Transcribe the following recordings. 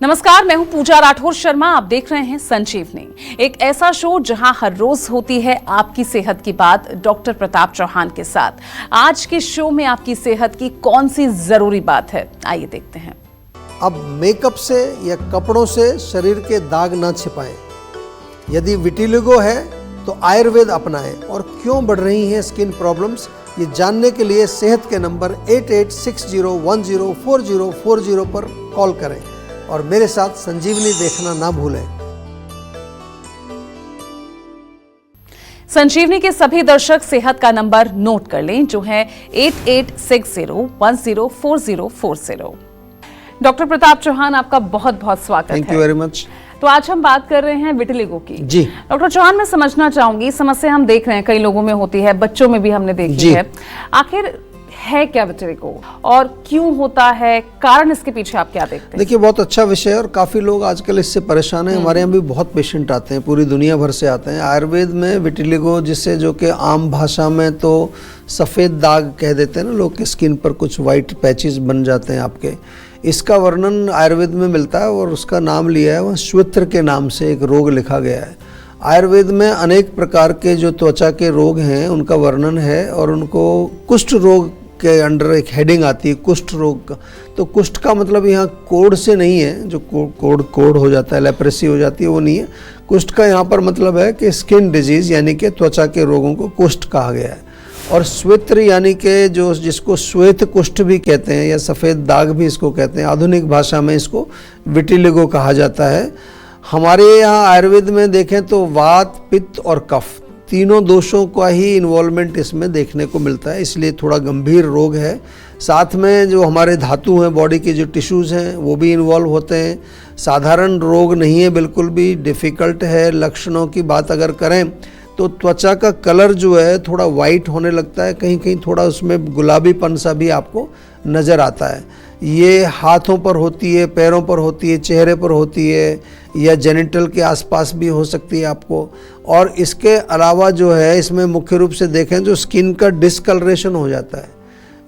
नमस्कार, मैं हूं पूजा राठौर शर्मा। आप देख रहे हैं संजीवनी, एक ऐसा शो जहां हर रोज होती है आपकी सेहत की बात डॉक्टर प्रताप चौहान के साथ। आज के शो में आपकी सेहत की कौन सी जरूरी बात है, आइए देखते हैं। अब मेकअप से या कपड़ों से शरीर के दाग ना छिपाएं। यदि विटिलिगो है तो आयुर्वेद अपनाएं। और क्यों बढ़ रही हैं स्किन प्रॉब्लम्स, ये जानने के लिए सेहत के नंबर 8860104040 पर कॉल करें और मेरे साथ संजीवनी देखना ना भूलें। संजीवनी के सभी दर्शक सेहत का नंबर नोट कर लें, जो है 8860104040। डॉक्टर प्रताप चौहान, आपका बहुत बहुत स्वागत है। Thank you very much. तो आज हम बात कर रहे हैं विटिलिगो की। जी डॉक्टर चौहान, मैं समझना चाहूंगी, समस्या हम देख रहे हैं कई लोगों में होती है, बच्चों में भी हमने देखी है। आखिर है क्या विटिलिगो और क्यों होता है, कारण इसके पीछे आप क्या देखते हैं? देखिए, बहुत अच्छा विषय है और काफ़ी लोग आजकल इससे परेशान हैं। हमारे यहाँ भी बहुत पेशेंट आते हैं, पूरी दुनिया भर से आते हैं। आयुर्वेद में विटिलिगो, जिससे जो कि आम भाषा में तो सफ़ेद दाग कह देते हैं ना लोग, के स्किन पर कुछ वाइट पैचेस बन जाते हैं आपके, इसका वर्णन आयुर्वेद में मिलता है और उसका नाम लिया है वह श्वेत्र के नाम से एक रोग लिखा गया है। आयुर्वेद में अनेक प्रकार के जो त्वचा के रोग हैं उनका वर्णन है और उनको कुष्ठ रोग के अंडर एक हेडिंग आती है, कुष्ठ रोग का। तो कुष्ठ का मतलब यहाँ कोढ़ से नहीं है, जो कोढ़ हो जाता है, लेप्रेसी हो जाती है, वो नहीं है। कुष्ठ का यहाँ पर मतलब है कि स्किन डिजीज, यानी कि त्वचा के रोगों को कुष्ठ कहा गया है। और श्वेत्र यानी कि जो जिसको श्वेत कुष्ठ भी कहते हैं या सफ़ेद दाग भी इसको कहते हैं, आधुनिक भाषा में इसको विटिलिगो कहा जाता है। हमारे यहाँ आयुर्वेद में देखें तो वात, पित्त और कफ, तीनों दोषों का ही इन्वॉल्वमेंट इसमें देखने को मिलता है, इसलिए थोड़ा गंभीर रोग है। साथ में जो हमारे धातु हैं, बॉडी के जो टिश्यूज़ हैं, वो भी इन्वॉल्व होते हैं। साधारण रोग नहीं है, बिल्कुल भी डिफ़िकल्ट है। लक्षणों की बात अगर करें तो त्वचा का कलर जो है थोड़ा वाइट होने लगता है, कहीं कहीं थोड़ा उसमें गुलाबीपन सा भी आपको नज़र आता है। ये हाथों पर होती है, पैरों पर होती है, चेहरे पर होती है या जेनिटल के आसपास भी हो सकती है आपको। और इसके अलावा जो है इसमें मुख्य रूप से देखें जो स्किन का डिसकलरेशन हो जाता है,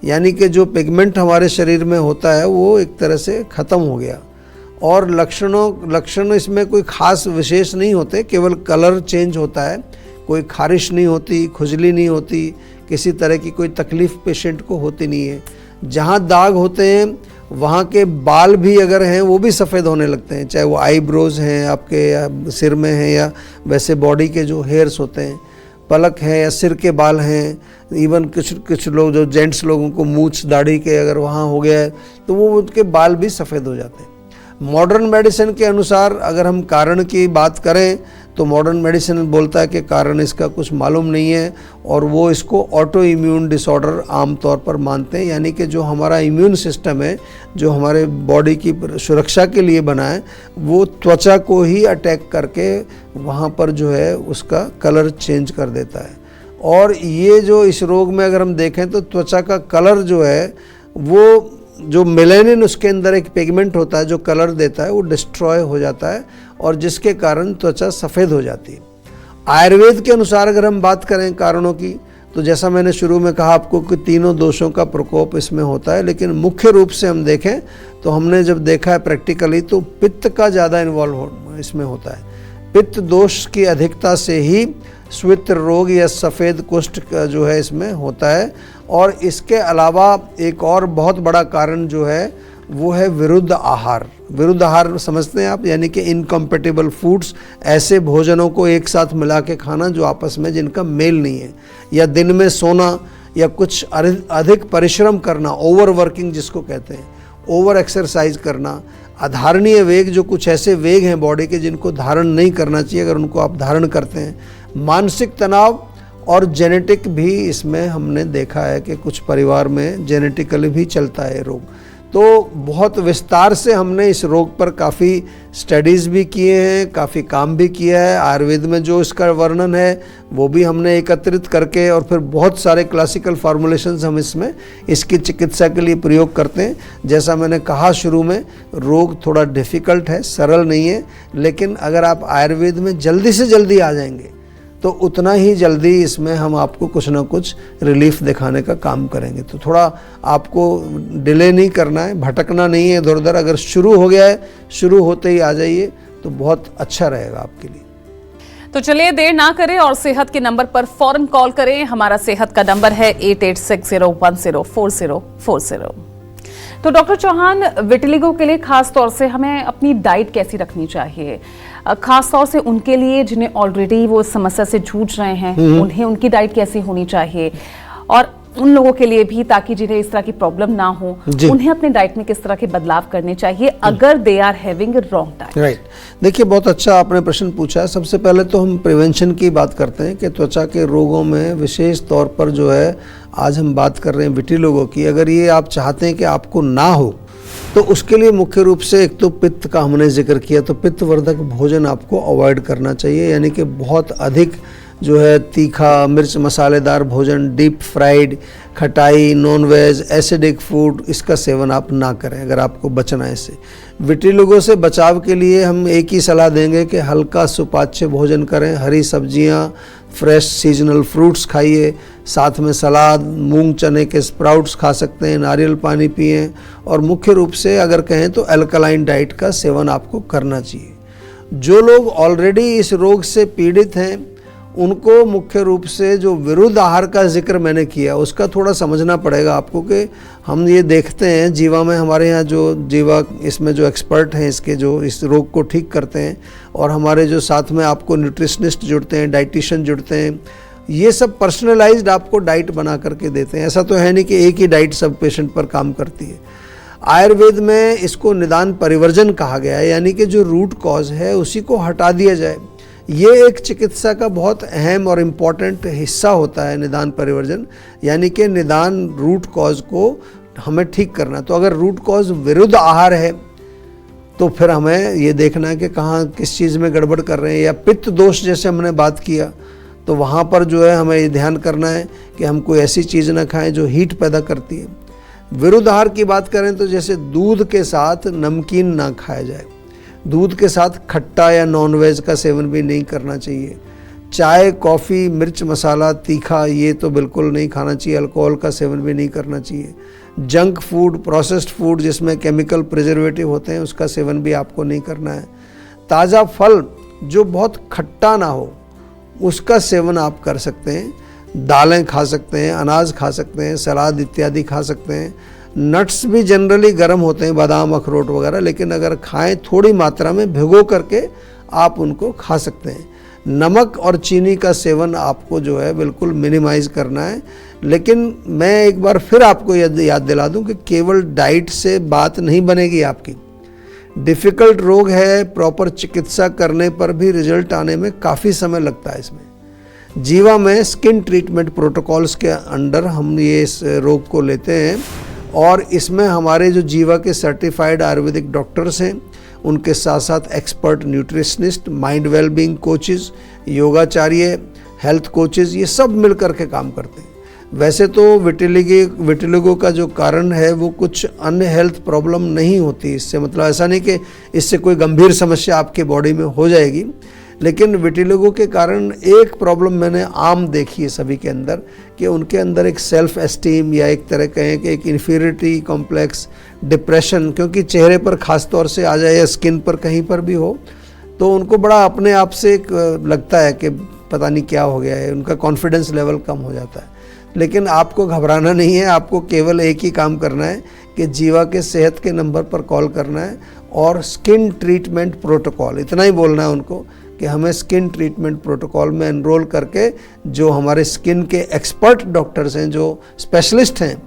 यानी कि जो पिगमेंट हमारे शरीर में होता है वो एक तरह से ख़त्म हो गया। और लक्षण इसमें कोई ख़ास विशेष नहीं होते, केवल कलर चेंज होता है। कोई खारिश नहीं होती, खुजली नहीं होती, किसी तरह की कोई तकलीफ़ पेशेंट को होती नहीं है। जहाँ दाग होते हैं वहाँ के बाल भी अगर हैं वो भी सफ़ेद होने लगते हैं, चाहे वो आईब्रोज़ हैं आपके या सिर में हैं या वैसे बॉडी के जो हेयर्स होते हैं, पलक है या सिर के बाल हैं। इवन कुछ लोग जो जेंट्स लोगों को मूछ दाढ़ी के अगर वहाँ हो गया है तो वो उनके बाल भी सफ़ेद हो जाते हैं। मॉडर्न मेडिसिन के अनुसार अगर हम कारण की बात करें तो मॉडर्न मेडिसिन बोलता है कि कारण इसका कुछ मालूम नहीं है और वो इसको ऑटो इम्यून डिसऑर्डर आमतौर पर मानते हैं, यानी कि जो हमारा इम्यून सिस्टम है, जो हमारे बॉडी की सुरक्षा के लिए बना है, वो त्वचा को ही अटैक करके वहाँ पर जो है उसका कलर चेंज कर देता है। और ये जो इस रोग में अगर हम देखें तो त्वचा का कलर जो है वो जो मेलानिन उसके अंदर एक पिगमेंट होता है जो कलर देता है, वो डिस्ट्रॉय हो जाता है और जिसके कारण त्वचा सफ़ेद हो जाती है। आयुर्वेद के अनुसार अगर हम बात करें कारणों की, तो जैसा मैंने शुरू में कहा आपको कि तीनों दोषों का प्रकोप इसमें होता है, लेकिन मुख्य रूप से हम देखें तो हमने जब देखा है प्रैक्टिकली तो पित्त का ज़्यादा इन्वॉल्व इसमें होता है। पित्त दोष की अधिकता से ही श्वेत्र रोग या सफ़ेद कुष्ठ का जो है इसमें होता है। और इसके अलावा एक और बहुत बड़ा कारण जो है वो है विरुद्ध आहार। विरुद्ध आहार समझते हैं आप, यानी कि इनकम्पेटिबल फूड्स, ऐसे भोजनों को एक साथ मिला के खाना जो आपस में जिनका मेल नहीं है, या दिन में सोना या कुछ अधिक परिश्रम करना, ओवर वर्किंग जिसको कहते हैं, ओवर एक्सरसाइज करना, अधारणीय वेग, जो कुछ ऐसे वेग हैं बॉडी के जिनको धारण नहीं करना चाहिए, अगर उनको आप धारण करते हैं, मानसिक तनाव और जेनेटिक भी इसमें हमने देखा है कि कुछ परिवार में जेनेटिकली भी चलता है रोग। तो बहुत विस्तार से हमने इस रोग पर काफ़ी स्टडीज़ भी किए हैं, काफ़ी काम भी किया है। आयुर्वेद में जो इसका वर्णन है वो भी हमने एकत्रित करके और फिर बहुत सारे क्लासिकल फार्मूलेशंस हम इसमें इसकी चिकित्सा के लिए प्रयोग करते हैं। जैसा मैंने कहा शुरू में, रोग थोड़ा डिफ़िकल्ट है, सरल नहीं है, लेकिन अगर आप आयुर्वेद में जल्दी से जल्दी आ जाएंगे तो उतना ही जल्दी इसमें हम आपको कुछ ना कुछ रिलीफ दिखाने का काम करेंगे। तो थोड़ा आपको डिले नहीं करना है, भटकना नहीं है इधर उधर। अगर शुरू हो गया है, शुरू होते ही आ जाइए तो बहुत अच्छा रहेगा आपके लिए। तो चलिए देर ना करें और सेहत के नंबर पर फौरन कॉल करें। हमारा सेहत का नंबर है 8860104040। तो डॉक्टर चौहान, विटिलिगो के लिए खास तौर से हमें अपनी डाइट कैसी रखनी चाहिए, खास तौर से उनके लिए जिन्हें ऑलरेडी वो समस्या से जूझ रहे हैं, उन्हें उनकी डाइट कैसी होनी चाहिए, और उन लोगों के लिए भी ताकि जिन्हें इस तरह की प्रॉब्लम ना हो, उन्हें अपने डाइट में किस तरह के बदलाव करने चाहिए अगर they are having wrong diet. Right, देखिए बहुत अच्छा आपने प्रश्न पूछा है। सबसे पहले तो हम प्रिवेंशन की बात करते हैं कि त्वचा के रोगों में विशेष तौर पर जो है आज हम बात कर रहे हैं विटिलिगो की। अगर ये आप चाहते हैं कि आपको ना हो तो उसके लिए मुख्य रूप से एक तो पित्त का हमने जिक्र किया, तो पित्तवर्धक भोजन आपको अवॉइड करना चाहिए, यानी कि बहुत अधिक जो है तीखा, मिर्च मसालेदार भोजन, डीप फ्राइड, खटाई, नॉन वेज, एसिडिक फूड, इसका सेवन आप ना करें अगर आपको बचना है इससे। विटिलिगो से बचाव के लिए हम एक ही सलाह देंगे कि हल्का सुपाच्य भोजन करें, हरी सब्जियां, फ्रेश सीजनल फ्रूट्स खाइए, साथ में सलाद, मूंग चने के स्प्राउट्स खा सकते हैं, नारियल पानी पिएं, और मुख्य रूप से अगर कहें तो अल्कलाइन डाइट का सेवन आपको करना चाहिए। जो लोग ऑलरेडी इस रोग से पीड़ित हैं उनको मुख्य रूप से जो विरुद्ध आहार का जिक्र मैंने किया उसका थोड़ा समझना पड़ेगा आपको कि हम ये देखते हैं जीवा में, हमारे यहाँ जो जीवा इसमें जो एक्सपर्ट हैं इसके, जो इस रोग को ठीक करते हैं, और हमारे जो साथ में आपको न्यूट्रिशनिस्ट जुड़ते हैं, डाइटिशियन जुड़ते हैं, ये सब पर्सनलाइज्ड आपको डाइट बना करके देते हैं। ऐसा तो है नहीं कि एक ही डाइट सब पेशेंट पर काम करती है। आयुर्वेद में इसको निदान परिवर्जन कहा गया है, यानी कि जो रूट कॉज है उसी को हटा दिया जाए। ये एक चिकित्सा का बहुत अहम और इम्पॉर्टेंट हिस्सा होता है निदान परिवर्जन, यानी कि निदान रूट कॉज को हमें ठीक करना। तो अगर रूट कॉज विरुद्ध आहार है तो फिर हमें ये देखना है कि कहाँ किस चीज़ में गड़बड़ कर रहे हैं, या पित्त दोष जैसे हमने बात किया तो वहाँ पर जो है हमें ये ध्यान करना है कि हम कोई ऐसी चीज़ ना खाएं जो हीट पैदा करती है। विरुद्ध आहार की बात करें तो जैसे दूध के साथ नमकीन ना खाया जाए, दूध के साथ खट्टा या नॉनवेज का सेवन भी नहीं करना चाहिए, चाय, कॉफ़ी, मिर्च मसाला, तीखा ये तो बिल्कुल नहीं खाना चाहिए, अल्कोहल का सेवन भी नहीं करना चाहिए, जंक फूड, प्रोसेस्ड फूड जिसमें केमिकल प्रिजर्वेटिव होते हैं उसका सेवन भी आपको नहीं करना है। ताज़ा फल जो बहुत खट्टा ना हो उसका सेवन आप कर सकते हैं, दालें खा सकते हैं, अनाज खा सकते हैं, सलाद इत्यादि खा सकते हैं। नट्स भी जनरली गर्म होते हैं, बादाम, अखरोट वगैरह, लेकिन अगर खाएं थोड़ी मात्रा में भिगो करके आप उनको खा सकते हैं। नमक और चीनी का सेवन आपको जो है बिल्कुल मिनिमाइज करना है। लेकिन मैं एक बार फिर आपको याद दिला दूं कि केवल डाइट से बात नहीं बनेगी आपकी। डिफ़िकल्ट रोग है, प्रॉपर चिकित्सा करने पर भी रिजल्ट आने में काफ़ी समय लगता है। इसमें जीवा में स्किन ट्रीटमेंट प्रोटोकॉल्स के अंडर हम ये इस रोग को लेते हैं, और इसमें हमारे जो जीवा के सर्टिफाइड आयुर्वेदिक डॉक्टर्स हैं, उनके साथ साथ expert nutritionist, mind wellbeing coaches, योगाचार्य, हेल्थ कोचेस, ये सब मिल कर के काम करते हैं। वैसे तो विटिलिगो का जो कारण है वो कुछ अन्य हेल्थ प्रॉब्लम नहीं होती इससे, मतलब ऐसा नहीं कि इससे कोई गंभीर समस्या आपके बॉडी में हो जाएगी, लेकिन विटिलिगो के कारण एक प्रॉब्लम मैंने आम देखी है सभी के अंदर कि उनके अंदर एक सेल्फ एस्टीम या एक तरह कहें कि एक इन्फीरियरिटी कॉम्प्लेक्स, डिप्रेशन, क्योंकि चेहरे पर खास तौर से आ जाए या स्किन पर कहीं पर भी हो तो उनको बड़ा अपने आप से लगता है कि पता नहीं क्या हो गया है, उनका कॉन्फिडेंस लेवल कम हो जाता है। लेकिन आपको घबराना नहीं है, आपको केवल एक ही काम करना है कि जीवा के सेहत के नंबर पर कॉल करना है और स्किन ट्रीटमेंट प्रोटोकॉल, इतना ही बोलना है उनको कि हमें स्किन ट्रीटमेंट प्रोटोकॉल में एनरोल करके जो हमारे स्किन के एक्सपर्ट डॉक्टर्स हैं, जो स्पेशलिस्ट हैं,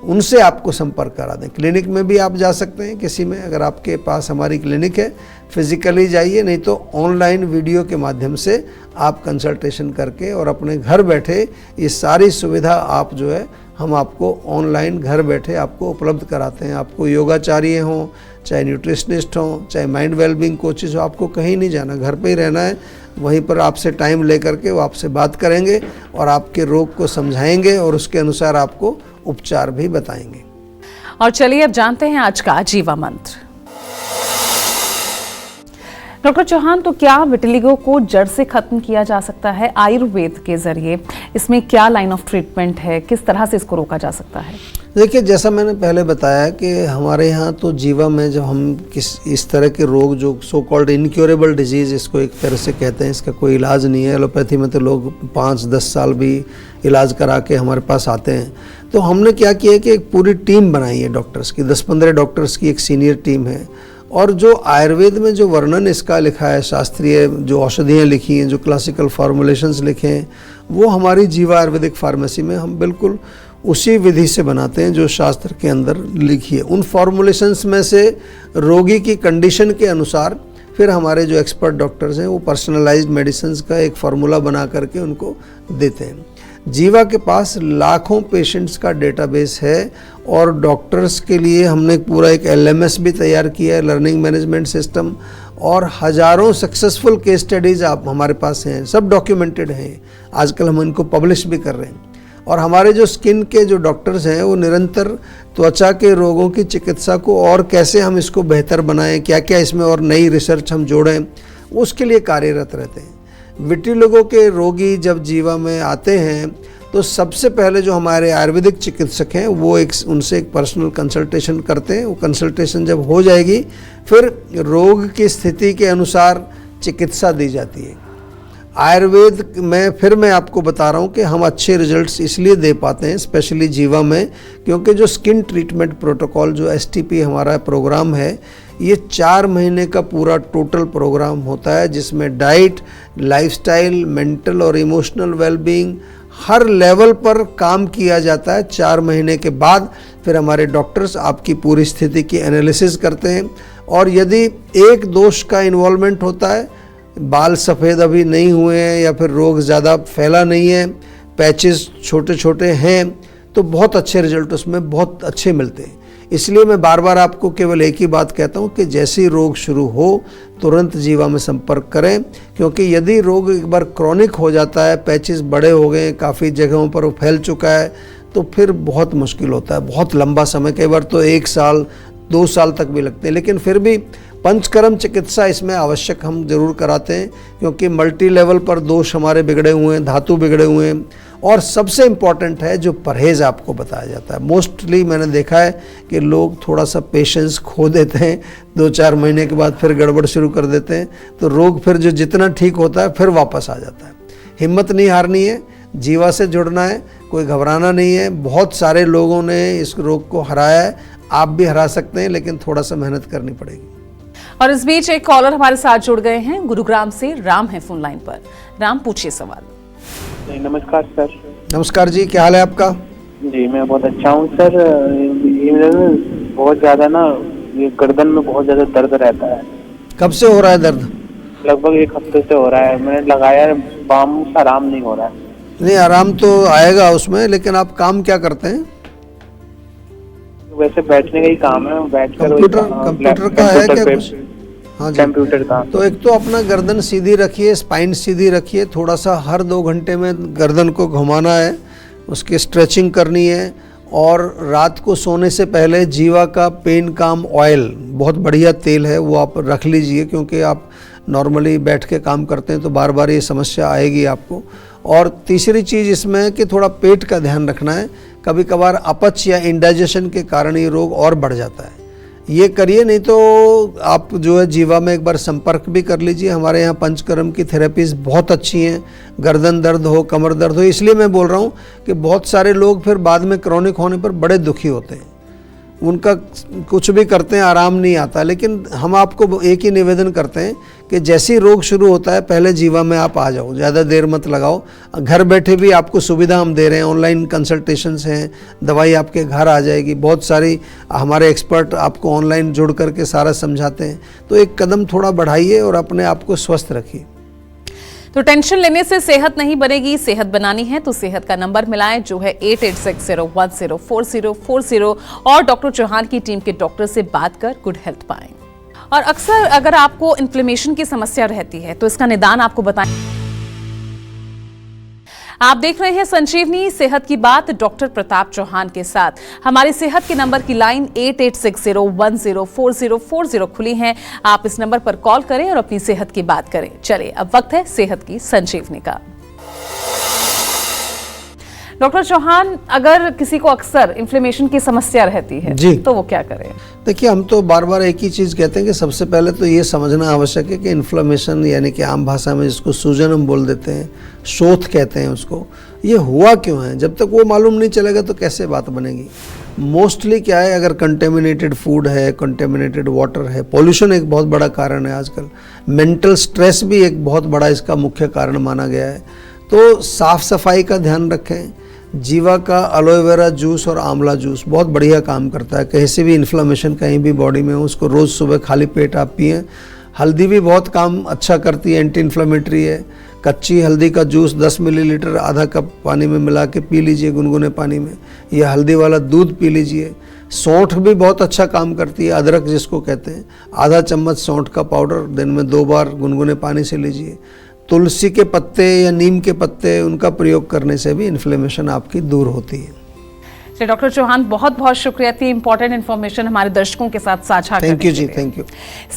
उनसे आपको संपर्क करा दें। क्लिनिक में भी आप जा सकते हैं किसी में, अगर आपके पास हमारी क्लिनिक है फिजिकली जाइए, नहीं तो ऑनलाइन वीडियो के माध्यम से आप कंसल्टेशन करके और अपने घर बैठे ये सारी सुविधा आप जो है हम आपको ऑनलाइन घर बैठे आपको उपलब्ध कराते हैं। आपको योगाचार्य हों, चाहे न्यूट्रिशनिस्ट हों, चाहे माइंड वेलबींग कोचेस हो, आपको कहीं नहीं जाना, घर पे ही रहना है। वहीं पर आपसे टाइम ले करके वो आपसे बात करेंगे और आपके रोग को समझाएंगे और उसके अनुसार आपको उपचार भी बताएंगे। और चलिए अब जानते हैं आज का जीवा मंत्र। डॉक्टर चौहान, तो क्या विटिलिगो को जड़ से खत्म किया जा सकता है आयुर्वेद के जरिए? इसमें क्या लाइन ऑफ ट्रीटमेंट है, किस तरह से इसको रोका जा सकता है? देखिए, जैसा मैंने पहले बताया कि हमारे यहाँ तो जीवा में जब हम इस तरह के रोग जो सो कॉल्ड इनक्योरेबल डिजीज़ इसको एक तरह से कहते हैं, इसका कोई इलाज नहीं है। एलोपैथी में तो लोग 5-10 साल भी इलाज करा के हमारे पास आते हैं। तो हमने क्या किया कि एक पूरी टीम बनाई है डॉक्टर्स की, 10-15 डॉक्टर्स की एक सीनियर टीम है। और जो आयुर्वेद में जो वर्णन इसका लिखा है, शास्त्रीय जो औषधियाँ लिखी हैं, जो क्लासिकल फार्मूलेशंस लिखे हैं, वो हमारी जीवा आयुर्वेदिक फार्मेसी में हम बिल्कुल उसी विधि से बनाते हैं जो शास्त्र के अंदर लिखी है। उन फॉर्मुलेशंस में से रोगी की कंडीशन के अनुसार फिर हमारे जो एक्सपर्ट डॉक्टर्स हैं वो पर्सनलाइज्ड मेडिसिन्स का एक फार्मूला बना करके उनको देते हैं। जीवा के पास लाखों पेशेंट्स का डेटाबेस है और डॉक्टर्स के लिए हमने पूरा एक LMS भी तैयार किया है, लर्निंग मैनेजमेंट सिस्टम, और हज़ारों सक्सेसफुल केस स्टडीज़ आप हमारे पास हैं, सब डॉक्यूमेंटेड हैं। आजकल हम इनको पब्लिश भी कर रहे हैं। और हमारे जो स्किन के जो डॉक्टर्स हैं वो निरंतर त्वचा के रोगों की चिकित्सा को और कैसे हम इसको बेहतर बनाएं, क्या क्या इसमें और नई रिसर्च हम जोड़ें, उसके लिए कार्यरत रहते हैं। विटिलिगो के रोगी जब जीवा में आते हैं तो सबसे पहले जो हमारे आयुर्वेदिक चिकित्सक हैं वो उनसे एक पर्सनल कंसल्टेशन करते हैं। वो कंसल्टेशन जब हो जाएगी फिर रोग की स्थिति के अनुसार चिकित्सा दी जाती है। आयुर्वेद में फिर मैं आपको बता रहा हूँ कि हम अच्छे रिजल्ट्स इसलिए दे पाते हैं स्पेशली जीवा में, क्योंकि जो स्किन ट्रीटमेंट प्रोटोकॉल जो STP हमारा प्रोग्राम है, ये 4 महीने का पूरा टोटल प्रोग्राम होता है जिसमें डाइट, लाइफस्टाइल, मेंटल और इमोशनल वेलबींग हर लेवल पर काम किया जाता है। 4 महीने के बाद फिर हमारे डॉक्टर्स आपकी पूरी स्थिति की एनालिसिस करते हैं और यदि एक दोष का इन्वॉल्वमेंट होता है, बाल सफ़ेद अभी नहीं हुए हैं या फिर रोग ज़्यादा फैला नहीं है, पैचेस छोटे छोटे हैं, तो बहुत अच्छे रिजल्ट उसमें बहुत अच्छे मिलते हैं। इसलिए मैं बार बार आपको केवल एक ही बात कहता हूँ कि जैसे ही रोग शुरू हो तुरंत जीवा में संपर्क करें, क्योंकि यदि रोग एक बार क्रॉनिक हो जाता है, पैचेस बड़े हो गए, काफ़ी जगहों पर वो फैल चुका है, तो फिर बहुत मुश्किल होता है, बहुत लंबा समय, कई बार तो 1 साल 2 साल तक भी लगते हैं। लेकिन फिर भी पंचकर्म चिकित्सा इसमें आवश्यक हम जरूर कराते हैं, क्योंकि मल्टी लेवल पर दोष हमारे बिगड़े हुए हैं, धातु बिगड़े हुए हैं। और सबसे इम्पॉर्टेंट है जो परहेज़ आपको बताया जाता है। मोस्टली मैंने देखा है कि लोग थोड़ा सा पेशेंस खो देते हैं, 2-4 महीने के बाद फिर गड़बड़ शुरू कर देते हैं, तो रोग फिर जो जितना ठीक होता है फिर वापस आ जाता है। हिम्मत नहीं हारनी है, जीवा से जुड़ना है, कोई घबराना नहीं है। बहुत सारे लोगों ने इस रोग को हराया है, आप भी हरा सकते हैं, लेकिन थोड़ा सा मेहनत करनी पड़ेगी। और इस बीच एक कॉलर हमारे साथ जुड़ गए हैं, गुरुग्राम से राम है फोन लाइन पर। राम, पूछिए सवाल। नमस्कार सर। नमस्कार जी, क्या हाल है आपका? जी मैं बहुत अच्छा हूँ सर। ये बहुत ज़्यादा ना, ये गर्दन में बहुत ज़्यादा दर्द रहता है। कब से हो रहा है दर्द? लगभग 1 हफ्ते से हो रहा है। मैंने लगाया है बाम, आराम नहीं हो रहा है। नहीं, आराम तो आएगा उसमें, लेकिन आप काम क्या करते हैं? वैसे बैठने का ही काम है, बैठकर कंप्यूटर का है क्या कुछ? हाँ जी, कंप्यूटर का। तो एक तो अपना गर्दन सीधी रखिए, स्पाइन सीधी रखिए, थोड़ा सा हर 2 घंटे में गर्दन को घुमाना है, उसकी स्ट्रेचिंग करनी है। और रात को सोने से पहले जीवा का पेन काम ऑयल, बहुत बढ़िया तेल है, वो आप रख लीजिए, क्योंकि आप नॉर्मली बैठ के काम करते हैं तो बार बार ये समस्या आएगी आपको। और तीसरी चीज़ इसमें है कि थोड़ा पेट का ध्यान रखना है, कभी कभार अपच या इंडाइजेशन के कारण ये रोग और बढ़ जाता है। ये करिए, नहीं तो आप जो है जीवा में एक बार संपर्क भी कर लीजिए। हमारे यहाँ पंचकर्म की थेरेपीज़ बहुत अच्छी हैं, गर्दन दर्द हो, कमर दर्द हो। इसलिए मैं बोल रहा हूँ कि बहुत सारे लोग फिर बाद में क्रॉनिक होने पर बड़े दुखी होते हैं, उनका कुछ भी करते हैं आराम नहीं आता। लेकिन हम आपको एक ही निवेदन करते हैं कि जैसे ही रोग शुरू होता है पहले जीवा में आप आ जाओ, ज़्यादा देर मत लगाओ। घर बैठे भी आपको सुविधा हम दे रहे हैं, ऑनलाइन कंसल्टेशंस हैं, दवाई आपके घर आ जाएगी। बहुत सारी हमारे एक्सपर्ट आपको ऑनलाइन जुड़ करके सारा समझाते हैं। तो एक कदम थोड़ा बढ़ाइए और अपने आप को स्वस्थ रखिए। तो टेंशन लेने से सेहत नहीं बनेगी, सेहत बनानी है तो सेहत का नंबर मिलाएं जो है 8860104040 और डॉक्टर चौहान की टीम के डॉक्टर से बात कर गुड हेल्थ पाएं। और अक्सर अगर आपको इन्फ्लेमेशन की समस्या रहती है तो इसका निदान आपको बताएं। आप देख रहे हैं संजीवनी सेहत की बात डॉक्टर प्रताप चौहान के साथ। हमारी सेहत के नंबर की लाइन 8860104040 खुली है। आप इस नंबर पर कॉल करें और अपनी सेहत की बात करें। चलिए अब वक्त है सेहत की संजीवनी का। डॉक्टर चौहान, अगर किसी को अक्सर इन्फ्लेमेशन की समस्या रहती है जी, तो वो क्या करें? देखिए, हम तो बार बार एक ही चीज़ कहते हैं कि सबसे पहले तो ये समझना आवश्यक है कि इन्फ्लेमेशन यानी कि आम भाषा में जिसको सूजन हम बोल देते हैं, शोथ कहते हैं उसको, ये हुआ क्यों है। जब तक वो मालूम नहीं चलेगा तो कैसे बात बनेगी। मोस्टली क्या है, अगर कंटेमिनेटेड फूड है, कंटेमिनेटेड वाटर है, पॉल्यूशन एक बहुत बड़ा कारण है आजकल, मेंटल स्ट्रेस भी एक बहुत बड़ा इसका मुख्य कारण माना गया है। तो साफ सफाई का ध्यान रखें। जीवा का एलोवेरा जूस और आंवला जूस बहुत बढ़िया काम करता है। कहीं से भी इन्फ्लेमेशन कहीं भी बॉडी में हो, उसको रोज़ सुबह खाली पेट आप पिएं। हल्दी भी बहुत काम अच्छा करती है, एंटी इन्फ्लेमेटरी है। कच्ची हल्दी का जूस 10 मिलीलीटर आधा कप पानी में मिला के पी लीजिए, गुनगुने पानी में, या हल्दी वाला दूध पी लीजिए। सौंठ भी बहुत अच्छा काम करती है, अदरक जिसको कहते हैं, आधा चम्मच सौंठ का पाउडर दिन में 2 बार गुनगुने पानी से लीजिए। तुलसी के पत्ते या नीम के पत्ते, उनका प्रयोग करने से भी इन्फ्लेमेशन आपकी दूर होती है। डॉक्टर चौहान, बहुत बहुत शुक्रिया इतनी इंपॉर्टेंट इन्फॉर्मेशन हमारे दर्शकों के साथ साझा करने के लिए। थैंक यू जी, थैंक यू।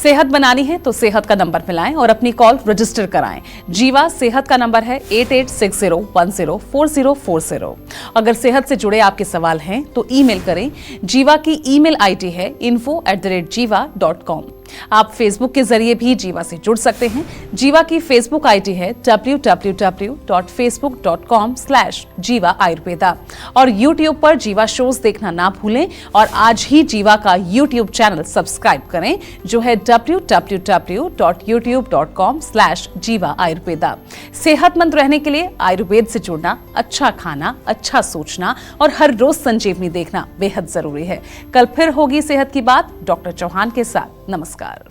सेहत बनानी है तो सेहत का नंबर मिलाएं और अपनी कॉल रजिस्टर कराएं। जीवा सेहत का नंबर है 8860104040। अगर सेहत से जुड़े आपके सवाल हैं तो ईमेल करें। जीवा की ईमेल आईडी है info@jiva.com। आप फेसबुक के जरिए भी जीवा से जुड़ सकते हैं। जीवा की फेसबुक आईडी है www.facebook.com/जीवा आयुर्वेदा और यूट्यूब पर जीवा शोज देखना ना भूलें और आज ही जीवा का यूट्यूब चैनल सब्सक्राइब करें जो है www.youtube.com/जीवा आयुर्वेदा। सेहतमंद रहने के लिए आयुर्वेद से जुड़ना, अच्छा खाना, अच्छा सोचना और हर रोज संजीवनी देखना बेहद जरूरी है। कल फिर होगी सेहत की बात डॉक्टर चौहान के साथ। नमस्कार।